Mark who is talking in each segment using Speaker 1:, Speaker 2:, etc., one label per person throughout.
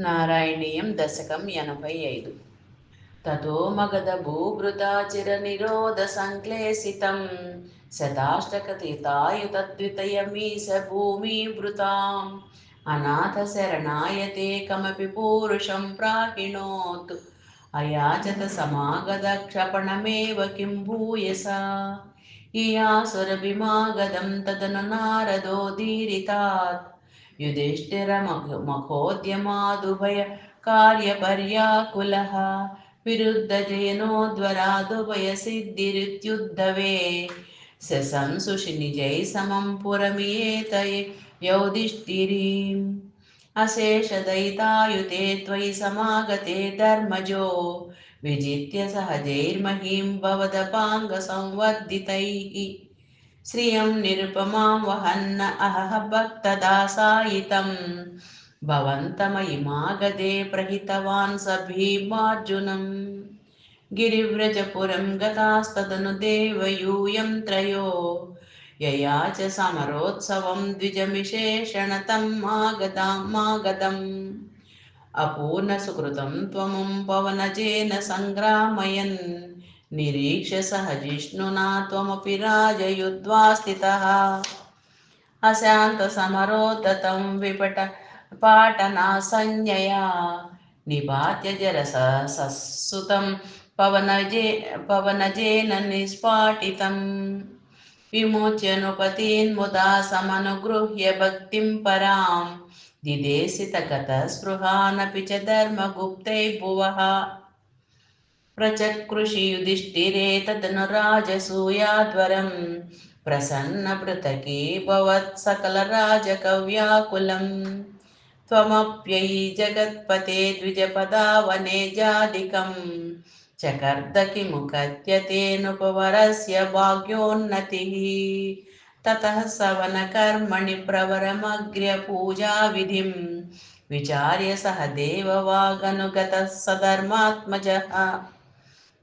Speaker 1: నారాయణీయం దశకం 85. తతో మగధభూభృతాచిరనిరోధసంక్లేశితం శతాష్టకతీతాయుతద్వితయమీశ భూమిభృతాం అనాథశరణాయతే కమపి పూరుషం ప్రాహిణోత్ అయాచత సమాగతక్షపణమేవ కిం భూయసా ఇయాసురభిమాగతం తదను నారదోదీరితాత్ युधिष्ठिरमखोद्यमादुभय कार्यपर्याकुलः विरुद्धजयनोद्वरादुभयसिद्धिरित्युद्धवे शशंसुषि निजैः समं पुरमियेत यौधिष्ठिरीम् अशेषदयितायुते त्वयि समागते धर्मजो विजित्य सहजैर्महीं भवदपाङ्गसंवर्धितैः श्रियं निरुपमां वहन्न अहः भक्तदासायितं भवन्तमयिमागधे प्रहितवान् स भीमार्जुनं गिरिव्रजपुरं गतास्तदनु देवयूयं त्रयो यया च समरोत्सवं द्विजमिशेषणतं मागधम् अपूर्णसुकृतं त्वमुं पवनजेन सङ्ग्रामयन् निरीक्ष्य सह जिष्णुना त्वमपि राजयुद्ध्वा स्थितः अशान्तसमरोद्धतं पाटनासंज्ञया निपात्य जरसुतं पवनजेन निष्पाटितं विमोच्य नृपतीन् मुदा समनुगृह्य भक्तिं परां दिदेशितगतस्पृहानपि च धर्मगुप्तैः भुवः प्रचकृषि युधिष्ठिरे तदनु राजसूयाध्वरं प्रसन्नपृथके भवत्सकलराजकव्याकुलं त्वमप्ययि जगत्पते द्विजपदावने जादिकं चकर्द किमुकत्यतेऽनुपवरस्य भाग्योन्नतिः ततः सवनकर्मणि प्रवरमग्र्यपूजाविधिं विचार्य सह देववागनुगतः सधर्मात्मजः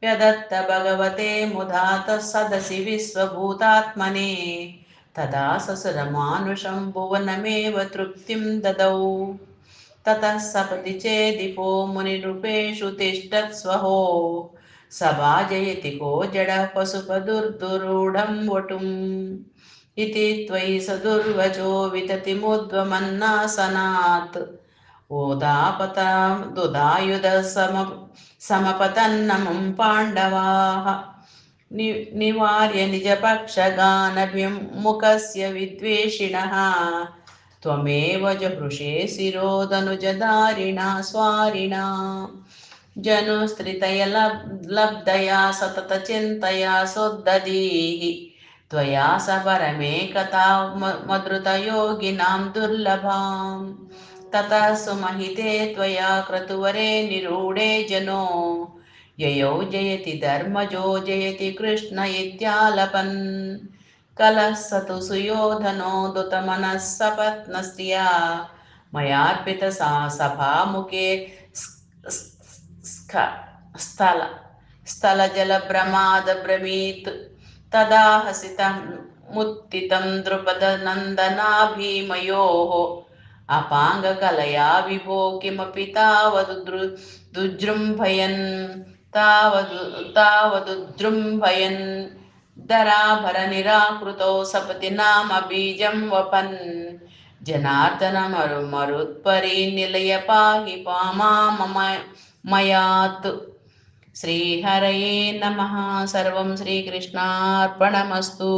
Speaker 1: यदत्त भगवते मुधातः सदसि विश्वभूतात्मने तदा ससुरमानुषं भुवनमेव तृप्तिं ददौ ततः सपदि चेदिपो मुनिरूपेषु तिष्ठत् स्वहो सभाजयति को जडः पशुपदुर्दुरूढं वटुम् इति त्वयि सदुर्वचो विततिमुद्वमन्नासनात् ओदायुधः समपतन्नमुं पाण्डवाः निवार्य निजपक्षगानभिमुखस्य विद्वेषिणः त्वमेव जहृषे शिरोदनुजधारिणा स्वारिणा जनुस्त्रितया लब्धया सततचिन्तया सोद्धदीः त्वया स परमेकता मधुरतयोगिनां दुर्लभाम् ततः सुमहिते त्वया क्रतुवरे निरूढे जनो ययौ जयति धर्मजो जयति कृष्ण इत्यालपन् कलः स तु सुयोधनो दुतमनः सपत्नस्त्रिया मयार्पितसा सभामुखे स्थलजलभ्रमादभ्रमीत् तदा हसितं मुत्थितं द्रुपदनन्दनाभीमयोः अपाङ्गकलया विभो किमपि तावदुजृम्भयन् धराभरनिराकृतौ सपति नाम बीजं वपन् जनार्दनमरुत्परिनिलय पाहि माममयात् श्रीहरये नमः। सर्वं श्रीकृष्णार्पणमस्तु।